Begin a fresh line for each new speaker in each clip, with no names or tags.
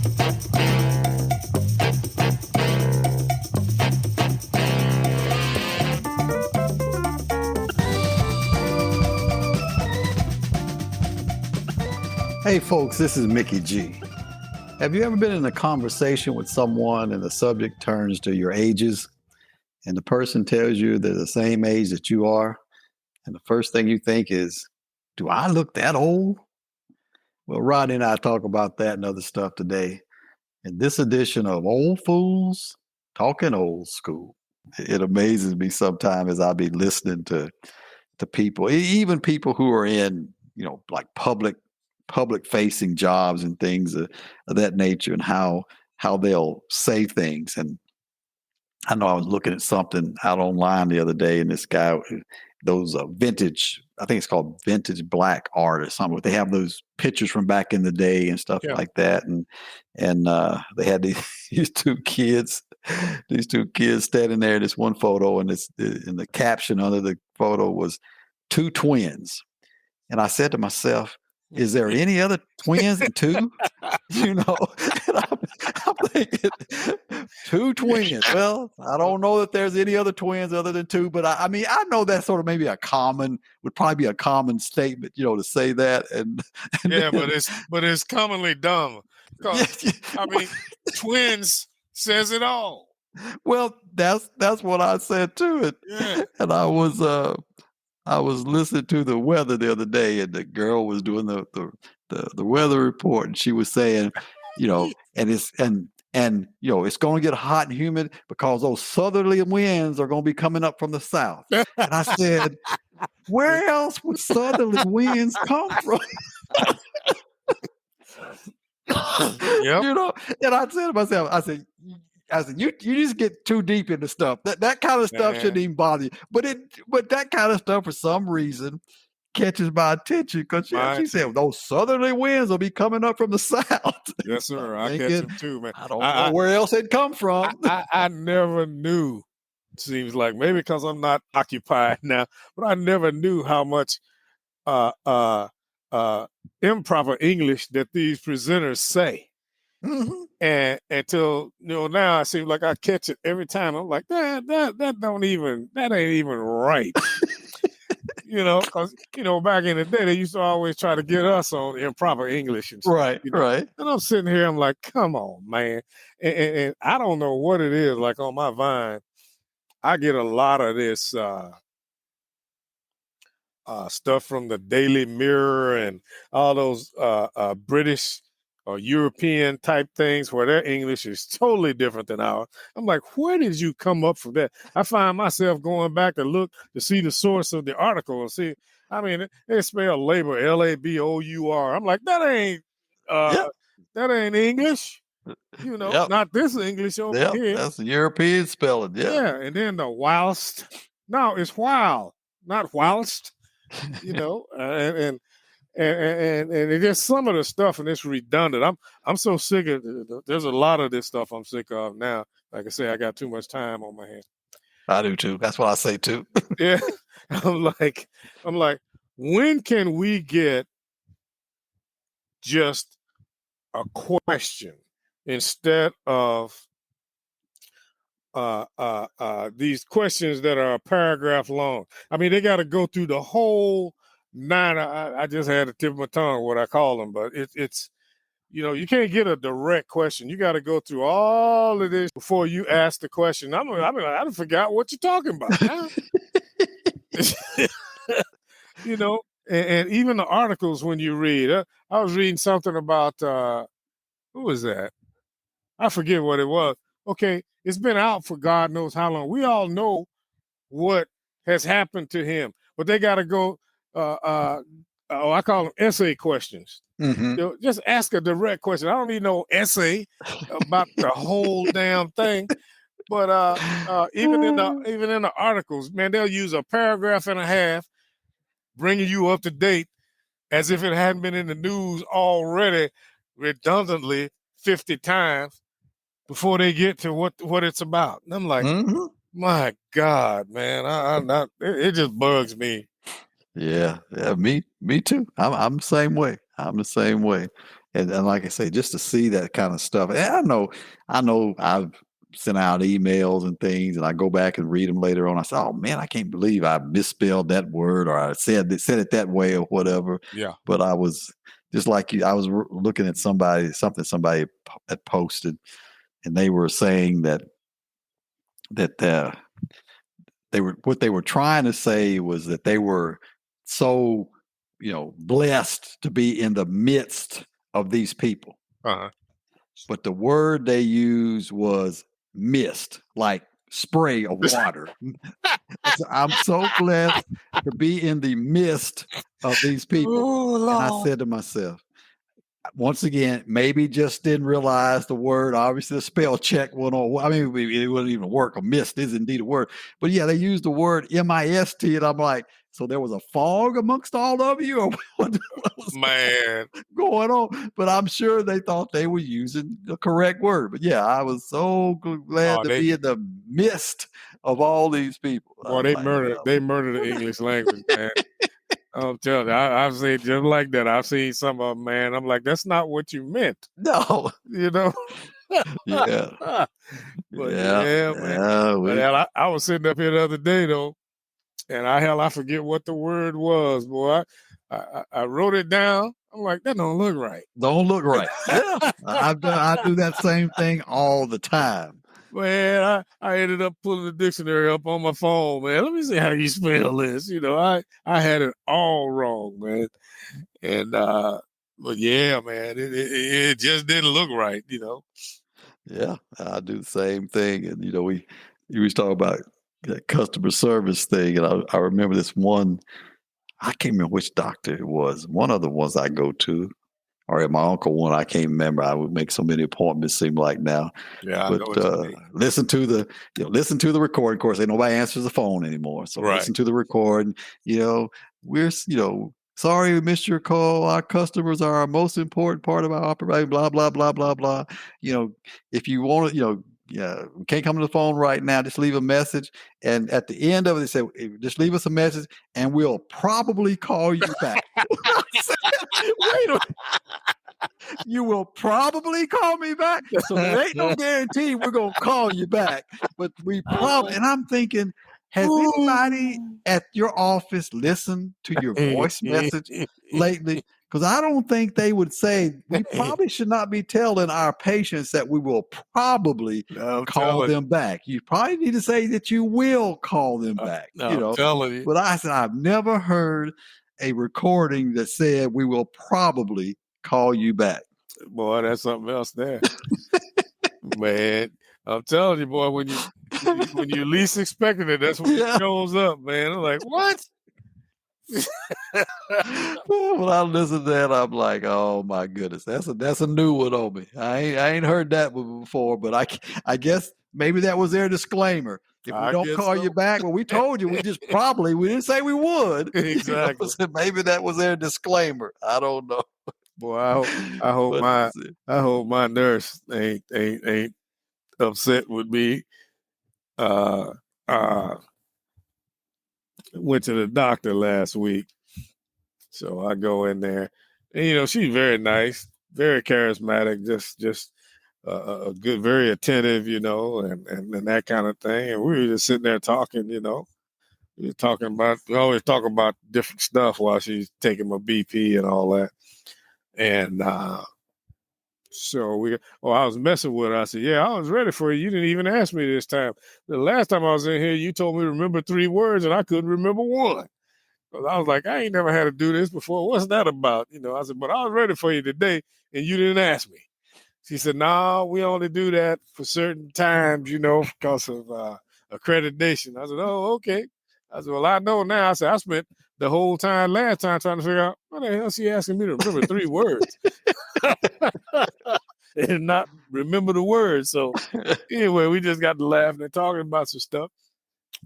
Hey folks, this is Mickey G. Have you ever been in a conversation with someone and the subject turns to your ages and the person tells you they're the same age that you are? And the first thing you think is, do I look that old? Well, Rodney and I talk about that and other stuff today in this edition of Old Fools Talking Old School. It amazes me sometimes as I be listening to people, even people who are in, like public facing jobs and things of that nature, and how they'll say things. And I know I was looking at something out online the other day, and this guy, those vintage, I think it's called vintage black art or something. They have those pictures from back in the day and stuff like that. And they had these two kids standing there in this one photo, and the caption under the photo was two twins. And I said to myself, is there any other twins in two? And I'm thinking, two twins. Well, I don't know that there's any other twins other than two, but I mean, I know that's sort of maybe would probably be a common statement, to say that. And
yeah, but it's commonly dumb. I mean, twins says it all.
Well, that's what I said to it.
Yeah.
And I was listening to the weather the other day, and the girl was doing the weather report, and she was saying, and it's going to get hot and humid because those southerly winds are going to be coming up from the south. And I said, where else would southerly winds come from?
Yep.
And I said to myself, I said, you just get too deep into stuff. That kind of stuff shouldn't even bother you. But that kind of stuff for some reason catches my attention because she said those southerly winds will be coming up from the south.
Yes, sir. I catch them too, man.
I don't know where else they'd come from.
I never knew. Seems like maybe because I'm not occupied now, but I never knew how much improper English that these presenters say.
Mm-hmm.
And until now, it seems like I catch it every time. I'm like, that ain't even right. Because back in the day, they used to always try to get us on improper English and stuff,
right.
And I'm sitting here, I'm like, come on, man. And I don't know what it is. Like on my Vine, I get a lot of this stuff from the Daily Mirror and all those British or European type things where their English is totally different than ours. I'm like, where did you come up from that? I find myself going back to look to see the source of the article and see. I mean, they spell labor Labour. I'm like, that ain't English. Not this English over here.
That's the European spelling.
Yeah, and then the whilst. No, it's while, not whilst. And it's just some of the stuff, and it's redundant. I'm so sick of it. There's a lot of this stuff I'm sick of now. Like I say, I got too much time on my hands.
I do too. That's what I say too.
Yeah, I'm like, when can we get just a question instead of these questions that are a paragraph long? I mean, they got to go through the whole. I just had to tip my tongue what I call them, but it's you can't get a direct question. You got to go through all of this before you ask the question. I forgot what you're talking about. And even the articles when you read. I was reading something about who was that? I forget what it was. Okay, it's been out for God knows how long. We all know what has happened to him, but they got to go. I call them essay questions.
Mm-hmm.
Just ask a direct question. I don't need no essay about the whole damn thing. But even in the articles, man, they'll use a paragraph and a half, bringing you up to date as if it hadn't been in the news already redundantly 50 times before they get to what it's about. And I'm like, my God, man, it just bugs me.
Yeah, me too. I'm the same way. and like I say, just to see that kind of stuff. And I know I've sent out emails and things, and I go back and read them later on. I say, oh man, I can't believe I misspelled that word, or I said it that way, or whatever.
Yeah.
But I was just like you. I was looking at somebody had posted, and they were saying that what they were trying to say was that they were so blessed to be in the midst of these people.
Uh-huh.
But the word they used was mist, like spray of water. I'm so blessed to be in the midst of these people.
Oh,
and I said to myself, once again, maybe just didn't realize the word. Obviously, the spell check went on. I mean, it wouldn't even work. A mist is indeed a word. But yeah, they used the word M-I-S-T, and I'm like, so there was a fog amongst all of you, or what was going on? But I'm sure they thought they were using the correct word. But yeah, I was so glad to be in the midst of all these people.
Boy, they murdered the English language, man. I'm telling you, I've seen just like that. I've seen some of them, man. I'm like, that's not what you meant.
No.
Yeah.
But
man. But I was sitting up here the other day, though, and I forget what the word was, boy. I wrote it down. I'm like, that don't look right.
Don't look right. Yeah. I do that same thing all the time.
Man, I ended up pulling the dictionary up on my phone, man. Let me see how you spell this. I had it all wrong, man. And but yeah, man, it just didn't look right,
Yeah, I do the same thing. And we was talking about that customer service thing, and I remember this one. I can't remember which doctor it was. One of the ones I go to, or at my uncle one, I can't remember. I would make so many appointments, seem like now.
Yeah,
but listen to the recording. Of course, ain't nobody answers the phone anymore. So listen to the recording. We're sorry we missed your call. Our customers are our most important part of our operation. Blah blah blah blah blah. If you want to, we can't come to the phone right now. Just leave a message. And at the end of it, they say, just leave us a message and we'll probably call you back. Wait a minute. You will probably call me back. So there ain't no guarantee we're going to call you back. But we probably, and I'm thinking, has anybody at your office listened to your voice message lately? Because I don't think they would say, we probably should not be telling our patients that we will probably call them back. You probably need to say that you will call them back.
I'm telling you.
But I said, I've never heard a recording that said we will probably call you back.
Boy, that's something else there. Man, I'm telling you, boy, when you least expected it, that's when it shows up, man. I'm like, what?
When I listen to that, I'm like, oh my goodness, that's a new one on me. I ain't heard that one before, but I guess maybe that was their disclaimer. If we don't call you back, well, we told you we didn't say we would.
Exactly.
So maybe that was their disclaimer. I don't know.
Boy, I hope my nurse ain't upset with me. Went to the doctor last week, so I go in there, and she's very nice, very charismatic, just a good, very attentive, and that kind of thing. And we were just sitting there talking, we always talk about different stuff while she's taking my BP and all that. And so I was messing with her. I said, yeah, I was ready for you. You didn't even ask me this time. The last time I was in here, you told me to remember 3 words, and I couldn't remember one. But I was like, I ain't never had to do this before. What's that about? I said, but I was ready for you today, and you didn't ask me. She said, no, we only do that for certain times, because of accreditation. I said, oh, okay. I said, well, I know now. I said, I spent the whole time last time trying to figure out what the hell she asking me to remember 3 words and not remember the words. So anyway, we just got to laughing and talking about some stuff.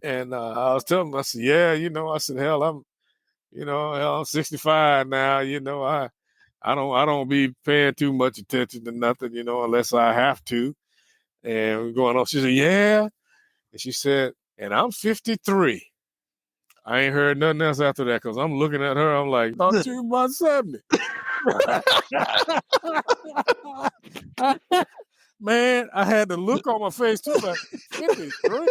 And I was telling them, I said, yeah, I said, hell, I'm 65 now. I don't be paying too much attention to nothing, unless I have to. And we're going on. She said, yeah. And she said, and I'm 53. I ain't heard nothing else after that because I'm looking at her. I'm like, talk to you about 70. Man, I had the look on my face too, like 53.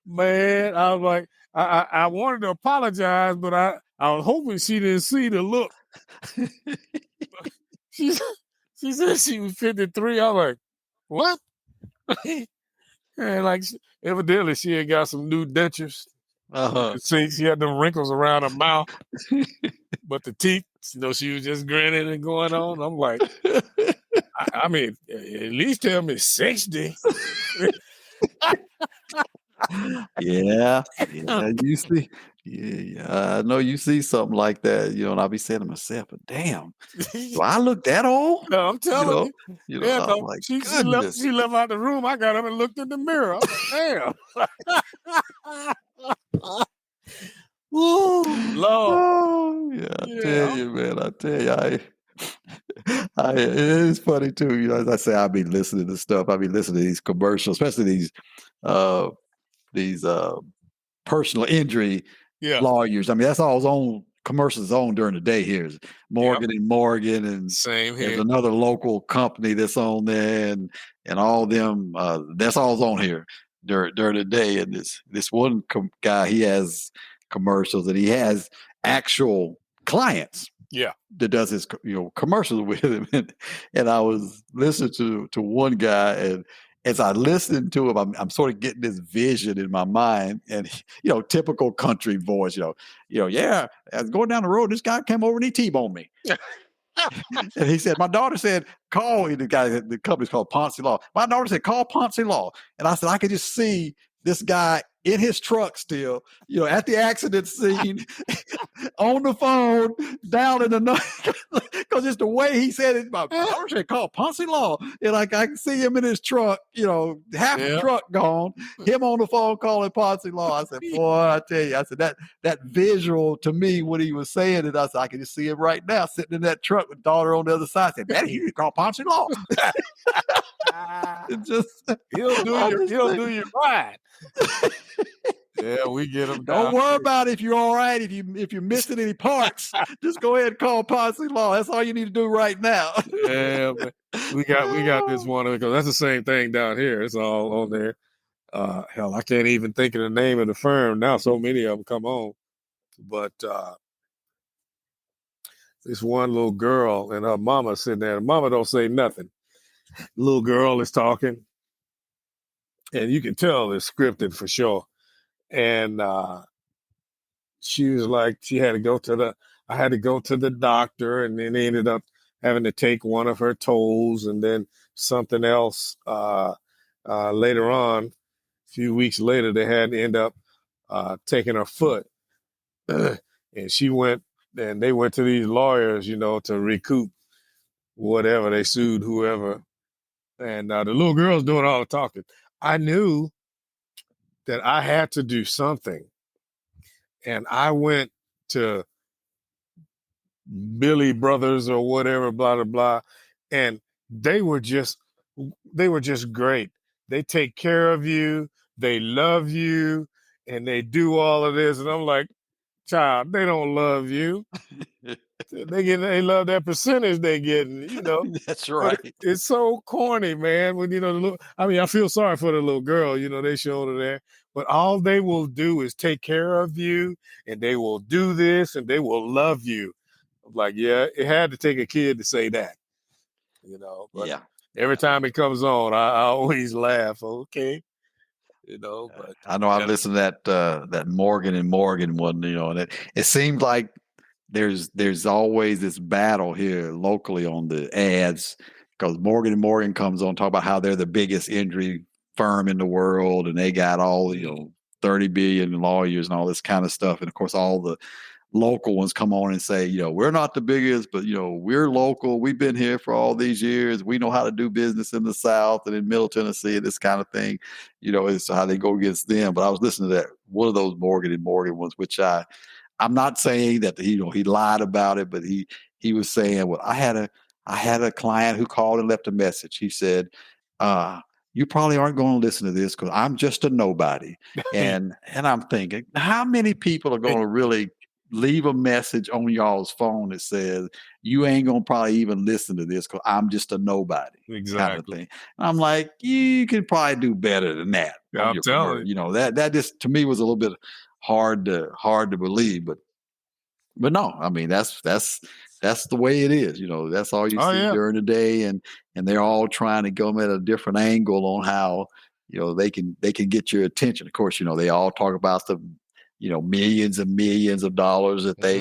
Man, I was like, I wanted to apologize, but I was hoping she didn't see the look. She said she was 53. I was like, what? And like evidently she had got some new dentures.
Uh-huh.
See, she had them wrinkles around her mouth, but the teeth, she was just grinning and going on. I'm like, I mean, at least tell me 60.
Yeah, you see, yeah, I know you see something like that, and I'll be saying to myself, "But damn, do I look that old?"
No, I'm telling you. Yeah,
I'm
no,
like,
she
goodness.
left out the room. I got up and looked in the mirror. I'm like, damn. Woo, Lord.
Oh, yeah, I tell you, man, I tell you, it is funny too. As I say, I'll be listening to stuff. I'll be listening to these commercials, especially these personal injury
Yeah.
lawyers. I mean, that's all on commercials on during the day here. Is Morgan and Morgan, and
Same
there's
here.
another local company that's on there, and all them. That's all's on here during the day. And this one guy, he has commercials, and he has actual clients.
Yeah.
That does his commercials with him, and I was listening to one guy, and as I listened to him, I'm sort of getting this vision in my mind, and typical country voice, yeah, I was going down the road, this guy came over and he T-boned me. And he said, my daughter said, call the guy, the company's called Ponce Law. My daughter said, call Ponce Law. And I said, I could just see this guy in his truck still, at the accident scene, on the phone, down in the night, because it's the way he said it. My daughter said, call Ponce Law. And I can see him in his truck, half the truck gone, him on the phone calling Ponce Law. I said, boy, I tell you, I said, that visual to me, when he was saying it, I said, I can just see him right now sitting in that truck with daughter on the other side. I said, Daddy, you call Ponce Law.
He'll do you right. Yeah, we get him.
Don't worry about it if you're all right. If you're missing any parts, just go ahead and call Ponce Law. That's all you need to do right now.
Yeah, but we got this one because that's the same thing down here. It's all on there. Hell, I can't even think of the name of the firm now. So many of them come on, but this one little girl and her mama sitting there. The mama don't say nothing. Little girl is talking, and you can tell it's scripted for sure. And she was like, I had to go to the doctor, and then they ended up having to take one of her toes, and then something else later on, a few weeks later, they had to end up taking her foot. And she went, and they went to these lawyers, to recoup whatever. They sued whoever. And the little girl's doing all the talking. I knew that I had to do something. And I went to Billy Brothers or whatever, blah, blah, blah. And they were just great. They take care of you. They love you. And they do all of this. And I'm like, child, they don't love you. They love that percentage they getting,
That's right.
But it's so corny, man. When I feel sorry for the little girl, they showed her there. But all they will do is take care of you, and they will do this, and they will love you. I'm like, yeah, it had to take a kid to say that, But
yeah.
Every time it comes on, I always laugh. Okay, But
I know I listened to that Morgan and Morgan one, and it seemed like there's always this battle here locally on the ads, because Morgan and Morgan comes on, talk about how they're the biggest injury firm in the world, and they got all 30 billion lawyers and all this kind of stuff. And of course, all the local ones come on and say, we're not the biggest, but we're local. We've been here for all these years. We know how to do business in the South and in Middle Tennessee and this kind of thing. It's how they go against them. But I was listening to that one of those Morgan and Morgan ones, which I'm not saying that he lied about it, but he was saying, well, I had a client who called and left a message. He said, you probably aren't going to listen to this because I'm just a nobody. And I'm thinking, how many people are going to really leave a message on y'all's phone that says, you ain't gonna probably even listen to this because I'm just a nobody kind of
Exactly.
thing. I'm like, you could probably do better than that.
Yeah, I'm telling you.
That just to me was a little bit hard to believe, but no, I mean that's the way it is. That's all you
Oh,
see
yeah.
during the day, and they're all trying to go at a different angle on how they can get your attention. Of course, they all talk about the millions and millions of dollars that they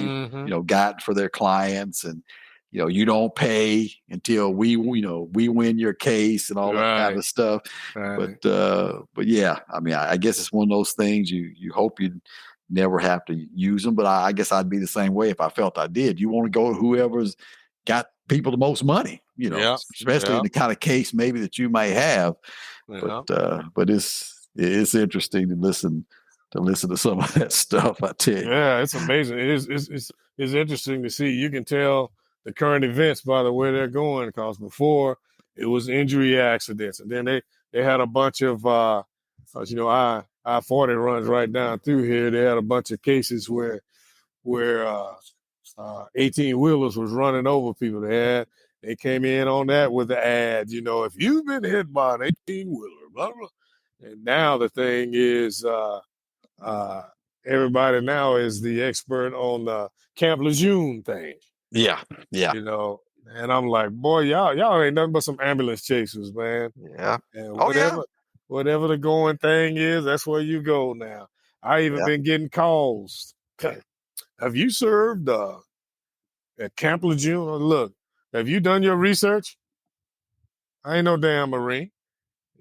got for their clients, and you don't pay until we win your case and all that kind of stuff.
Right.
But yeah, I mean, I guess it's one of those things you hope you never have to use them. But I guess I'd be the same way if I felt I did. You want to go to whoever's got people the most money, especially in the kind of case maybe that you may have.
Yeah.
But it's interesting to listen to some of that stuff. I tell you.
Yeah, it's amazing. It's interesting to see. You can tell the current events by the way they're going, because before it was injury accidents, and then they had a bunch of I-40 runs right down through here. They had a bunch of cases where 18-wheelers was running over people. They came in on that with the ads, if you've been hit by an 18-wheeler, blah, blah. And now the thing is everybody now is the expert on the Camp Lejeune thing.
Yeah.
And I'm like, boy, y'all ain't nothing but some ambulance chasers, man.
Yeah.
And whatever the going thing is, that's where you go now. I even been getting calls. Have you served at Camp Lejeune? Look, have you done your research? I ain't no damn Marine.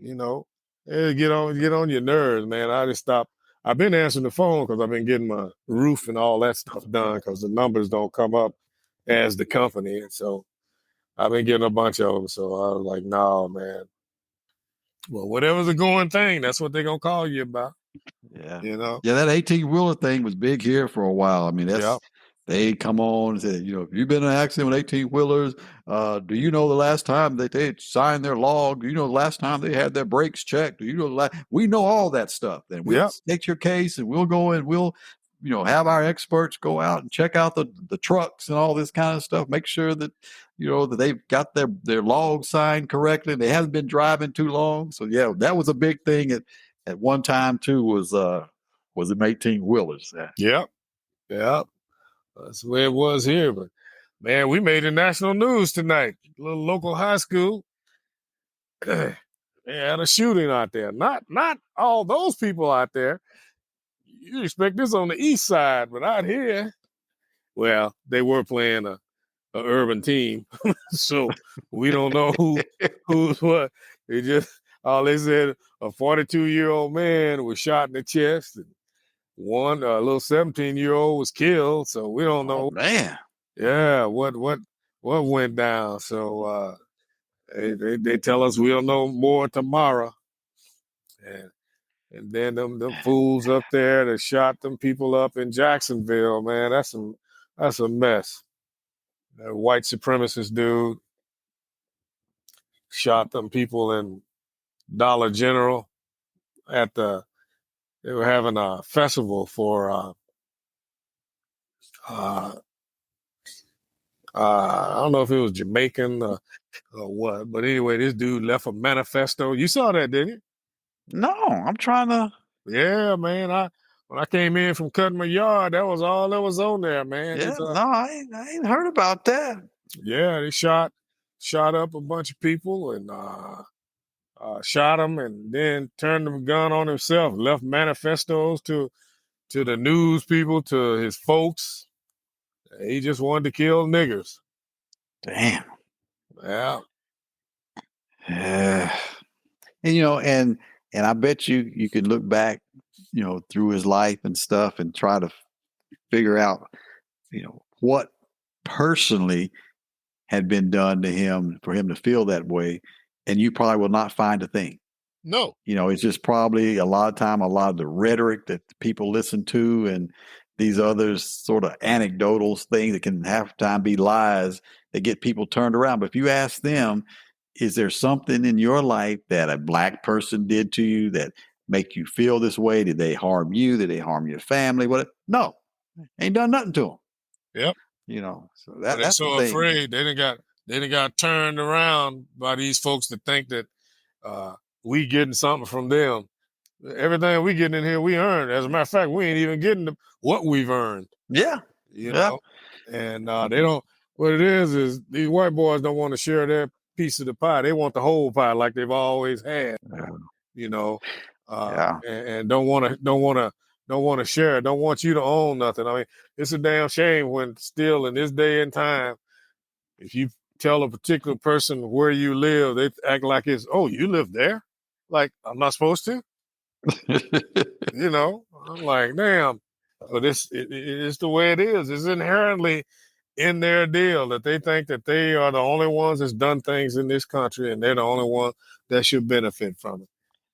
It get on your nerves, man. I just stopped. I've been answering the phone because I've been getting my roof and all that stuff done because the numbers don't come up as the company. And so I've been getting a bunch of them. So I was like, no, man. Well, whatever's the going thing, that's what they're going to call you about.
Yeah. Yeah, that 18-wheeler thing was big here for a while. I mean, they come on and say, if you've been in an accident with 18-wheelers, do you know the last time that they signed their log? Do you know the last time they had their brakes checked? Do you know we know all that stuff. Then we'll take your case and we'll go and we'll have our experts go out and check out the trucks and all this kind of stuff. Make sure that that they've got their log signed correctly and they haven't been driving too long. So yeah, that was a big thing at one time too. Was them 18-wheelers?
Yep. That's the way it was here. But man, we made the national news tonight. A little local high school. They had a shooting out there. Not all those people out there. You expect this on the east side, but out here, well, they were playing a urban team, so we don't know who's what. All they said, a 42-year-old man was shot in the chest, and one a little 17-year-old was killed. So we don't know.
Oh, man,
yeah, what went down? So they tell us we'll know more tomorrow, and then them fools up there that shot them people up in Jacksonville, man, that's a mess. That white supremacist dude shot them people in Dollar General they were having a festival for I don't know if it was Jamaican or what, but anyway, this dude left a manifesto. You saw that, didn't you?
No, I'm trying to.
Yeah, man. When I came in from cutting my yard, that was all that was on there, man.
Yeah, no, I ain't heard about that.
Yeah, they shot up a bunch of people and shot him, and then turned the gun on himself. Left manifestos to the news people, to his folks. He just wanted to kill niggers.
Damn.
Yeah.
Yeah. And and I bet you could look back, through his life and stuff and try to figure out, what personally had been done to him for him to feel that way. And you probably will not find a thing.
No.
It's just probably a lot of the rhetoric that people listen to and these other sort of anecdotal things that can half the time be lies that get people turned around. But if you ask them, is there something in your life that a black person did to you that make you feel this way? Did they harm you? Did they harm your family? What? No. Ain't done nothing to them.
Yep.
So
But they're
that's the
so
thing.
afraid they didn't got turned around by these folks that think that we getting something from them. Everything we getting in here, we earned. As a matter of fact, we ain't even getting what we've earned.
Yeah.
You
Yeah.
know, and they don't. What it is these white boys don't want to share their piece of the pie. They want the whole pie, like they've always had.
Yeah.
And don't want to share it. Don't want you to own nothing. I mean, it's a damn shame when still in this day and time, if you tell a particular person where you live, they act like it's, oh, you live there? Like, I'm not supposed to? I'm like, damn. But it's the way it is. It's inherently in their deal that they think that they are the only ones that's done things in this country and they're the only one that should benefit from it.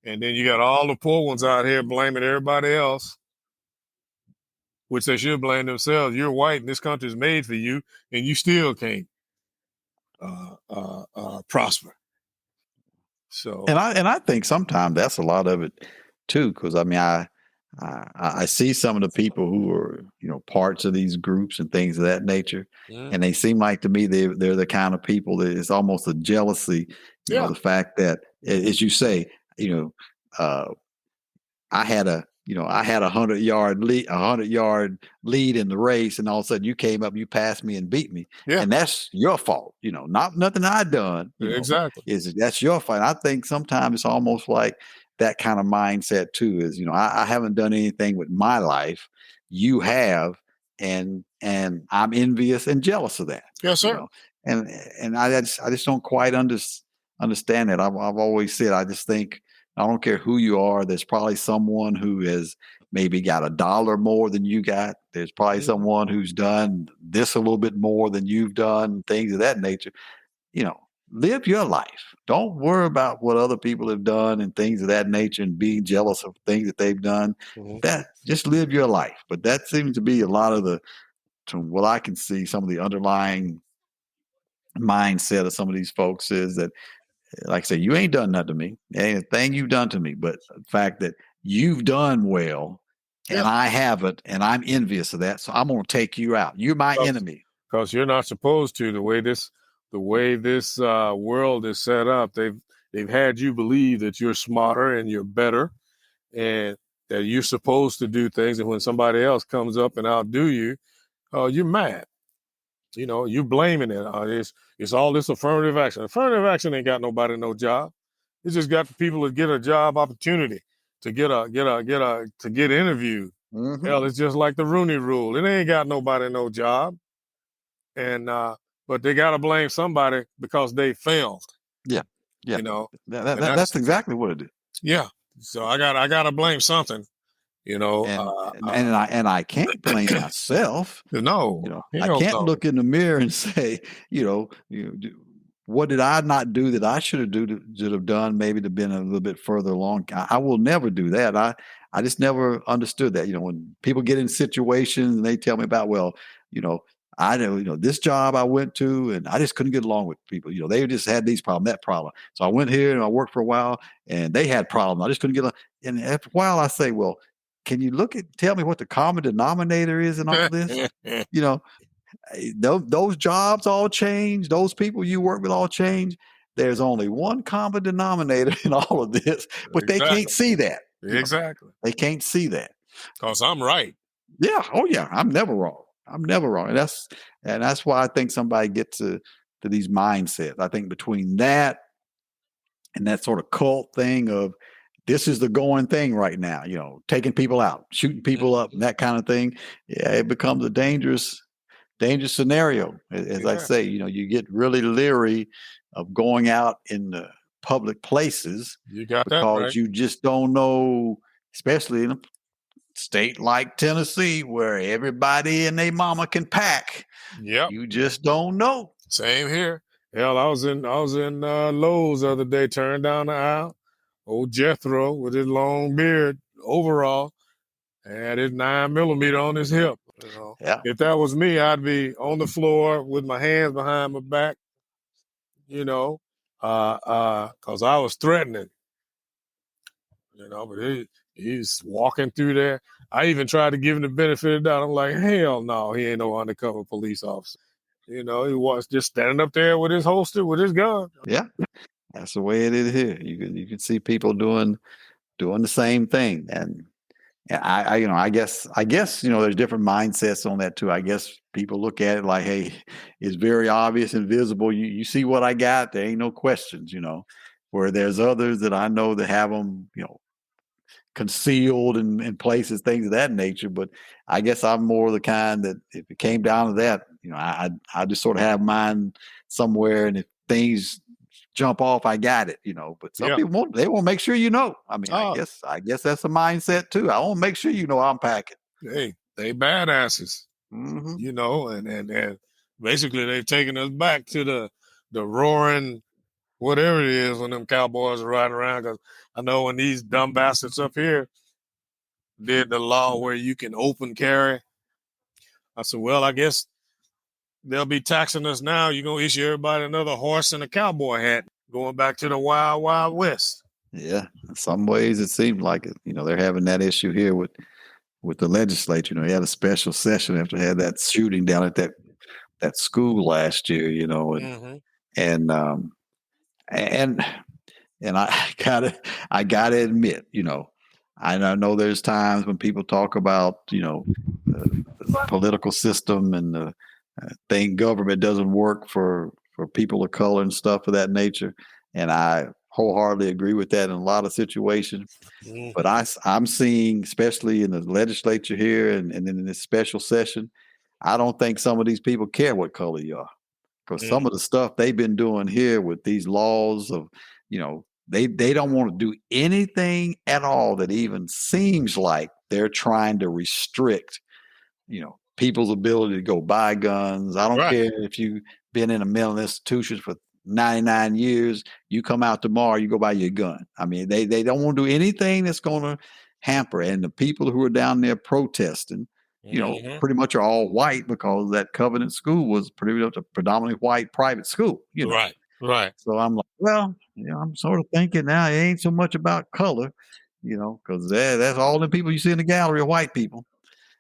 And then you got all the poor ones out here blaming everybody else, which they should blame themselves. You're white and this country is made for you and you still can't prosper. So,
and I think sometimes that's a lot of it too, because I mean I see some of the people who are parts of these groups and things of that nature, and they seem like to me they're the kind of people that it's almost a jealousy, the fact that, as you say, I had a 100-yard lead in the race, and all of a sudden you came up, you passed me and beat me, and that's your fault. Not nothing I done.
Exactly.
That's your fault. I think sometimes it's almost like that kind of mindset too. Is I haven't done anything with my life, you have, and I'm envious and jealous of that.
Yes, sir.
And I just don't quite understand that. I've always said I just think, I don't care who you are. There's probably someone who has maybe got $1 more than you got. There's probably someone who's done this a little bit more than you've done, things of that nature. Live your life. Don't worry about what other people have done and things of that nature and being jealous of things that they've done. That just live your life. But that seems to be a lot of from what I can see, some of the underlying mindset of some of these folks is that, like I said, you ain't done nothing to me. Ain't a thing you've done to me, but the fact that you've done well and I haven't, and I'm envious of that, so I'm going to take you out. You're my enemy.
Because you're not supposed to. The way this world is set up, they've had you believe that you're smarter and you're better, and that you're supposed to do things. And when somebody else comes up and outdo you, you're mad. You're blaming it. It's all this affirmative action. Affirmative action ain't got nobody no job. It's just got the people to get a job opportunity, to get interviewed. Hell, it's just like the Rooney Rule. It ain't got nobody no job, and but they got to blame somebody because they failed.
Yeah. That's exactly what it is.
Yeah. So I got to blame something. And
I can't blame myself.
No,
I can't look in the mirror and say, what did I not do that I should have done, maybe to been a little bit further along. I will never do that. I just never understood that. When people get in situations and they tell me about, I know, this job I went to and I just couldn't get along with people. They just had these problems, that problem. So I went here and I worked for a while and they had problems. I just couldn't get along. And after a while I say, well, can you tell me what the common denominator is in all this? Those jobs all change. Those people you work with all change. There's only one common denominator in all of this, but they can't see that.
Exactly.
They can't see that.
Because I'm right.
Yeah. Oh yeah. I'm never wrong. And that's why I think somebody gets to these mindsets. I think between that and that sort of cult thing of, this is the going thing right now, taking people out, shooting people up, and that kind of thing. Yeah, it becomes a dangerous scenario. As I say, you get really leery of going out in the public places.
You got
because
that right.
You just don't know, especially in a state like Tennessee where everybody and their mama can pack.
Yep.
You just don't know.
Same here. Hell, I was in Lowe's the other day, turned down the aisle. Old Jethro with his long beard, overall, had his 9mm on his hip.
Yeah.
If that was me, I'd be on the floor with my hands behind my back, because I was threatening. But he's walking through there. I even tried to give him the benefit of the doubt. I'm like, hell no, he ain't no undercover police officer. He was just standing up there with his holster, with his gun.
Yeah, that's the way it is here. You can see people doing the same thing, and I guess there's different mindsets on that too. I guess people look at it like, hey, it's very obvious and visible. You see what I got. There ain't no questions. Where there's others that I know that have them, concealed in places, things of that nature. But I guess I'm more the kind that if it came down to that, I just sort of have mine somewhere, and if things jump off, I got it. But some people won't. They won't make sure I mean, I guess that's a mindset too. I won't make sure I'm packing.
Hey, they badasses, and basically they've taken us back to the roaring whatever it is when them cowboys are riding around. Because I know when these dumb bastards up here did the law where you can open carry, I said, well, I guess they'll be taxing us now. You're going to issue everybody another horse and a cowboy hat, going back to the wild, wild west.
Yeah, in some ways it seems like it. They're having that issue here with the legislature. They had a special session after they had that shooting down at that school last year, and I gotta admit, I know there's times when people talk about, the political system and the thing government doesn't work for people of color and stuff of that nature. And I wholeheartedly agree with that in a lot of situations. But I'm seeing, especially in the legislature here and then in this special session, I don't think some of these people care what color you are. Because some of the stuff they've been doing here with these laws of, they don't want to do anything at all that even seems like they're trying to restrict, people's ability to go buy guns. I don't care if you've been in a mental institution for 99 years, you come out tomorrow, you go buy your gun. I mean, they don't want to do anything that's going to hamper. And the people who are down there protesting, pretty much are all white, because that Covenant School was pretty much a predominantly white private school.
Right.
So I'm like, well, I'm sort of thinking now it ain't so much about color, because that's all the people you see in the gallery are white people.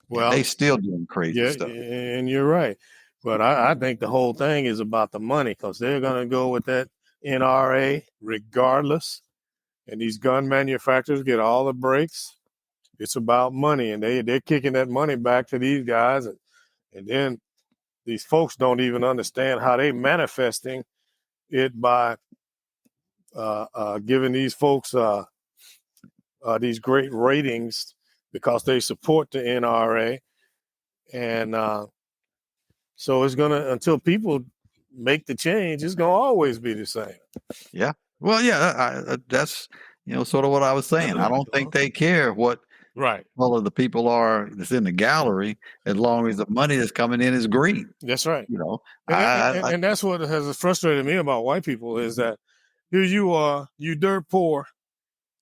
Well, they still doing crazy stuff.
And you're right. But I think the whole thing is about the money, because they're going to go with that NRA regardless. And these gun manufacturers get all the breaks. It's about money, and they're kicking that money back to these guys. And then these folks don't even understand how they manifesting it by giving these folks these great ratings because they support the NRA. And so it's going to, until people make the change, it's going to always be the same.
Yeah. Well, yeah, that's, sort of what I was saying. I don't think they care what all of the people are that's in the gallery, as long as the money that's coming in is green.
That's right. And that's what has frustrated me about white people, is that here you are, you dirt poor,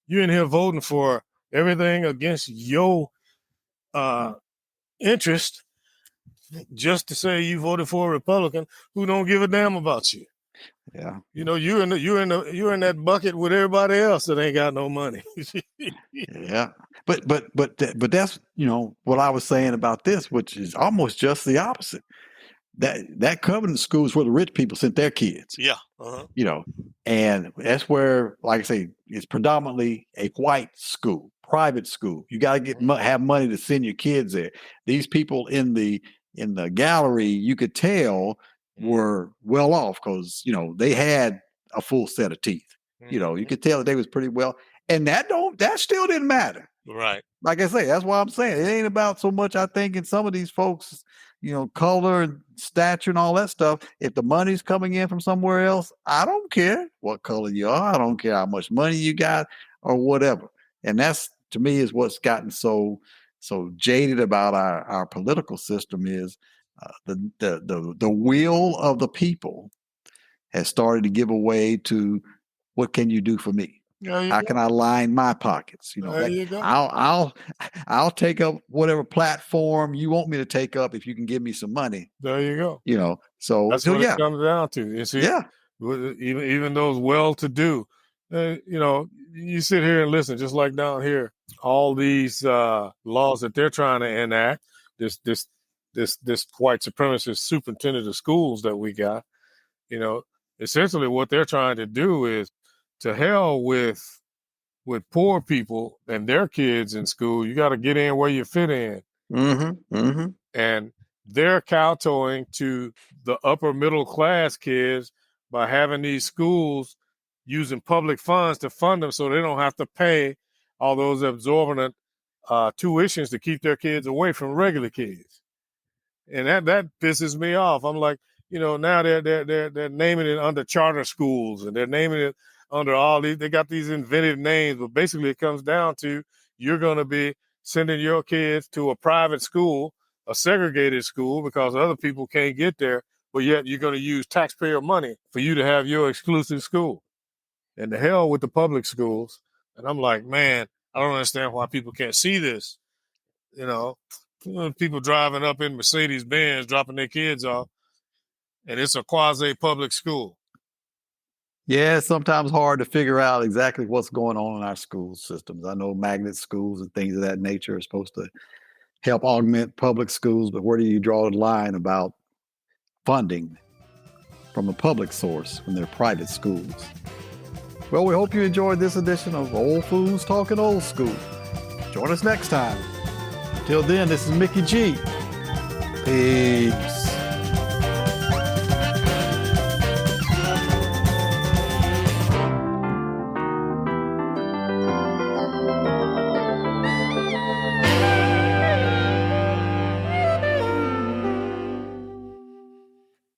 you're in here voting for everything against your interest, just to say you voted for a Republican who don't give a damn about you.
Yeah.
You're in that bucket with everybody else that ain't got no money.
Yeah. But that's, what I was saying about this, which is almost just the opposite. That Covenant School is where the rich people sent their kids.
Yeah.
And that's where, like I say, it's predominantly a white school, private school. You got to have money to send your kids there. These people in the gallery, you could tell, were well off, because they had a full set of teeth. You could tell that they was pretty well, and that still didn't matter.
Right.
Like I say, that's why I'm saying it ain't about so much, I think, in some of these folks, color and stature and all that stuff. If the money's coming in from somewhere else, I don't care what color you are. I don't care how much money you got or whatever. And that's, to me, is what's gotten so jaded about our political system, is the will of the people has started to give away to what can you do for me? How can I line my pockets? I'll take up whatever platform you want me to take up if you can give me some money.
There you go.
So
that's what it comes down to. You see, even those well-to-do, You know, you sit here and listen, just like down here, all these laws that they're trying to enact. This white supremacist superintendent of schools that we got. You know, essentially what they're trying to do is to hell with poor people and their kids in school. You got to get in where you fit in.
Mm-hmm. Mm-hmm.
And they're kowtowing to the upper middle class kids by having these schools using public funds to fund them so they don't have to pay all those exorbitant tuitions to keep their kids away from regular kids. And that pisses me off. I'm like, you know, now they're naming it under charter schools, and they're naming it under all these. They got these inventive names, but basically it comes down to you're going to be sending your kids to a private school, a segregated school, because other people can't get there, but yet you're going to use taxpayer money for you to have your exclusive school. And the hell with the public schools. And I'm like, man, I don't understand why people can't see this. You know, people driving up in Mercedes-Benz, dropping their kids off, and it's a quasi-public school.
Yeah, it's sometimes hard to figure out exactly what's going on in our school systems. I know magnet schools and things of that nature are supposed to help augment public schools, but where do you draw the line about funding from a public source when they're private schools? Well, we hope you enjoyed this edition of Old Fools Talking Old School. Join us next time. Till then, this is Mickey G. Peace.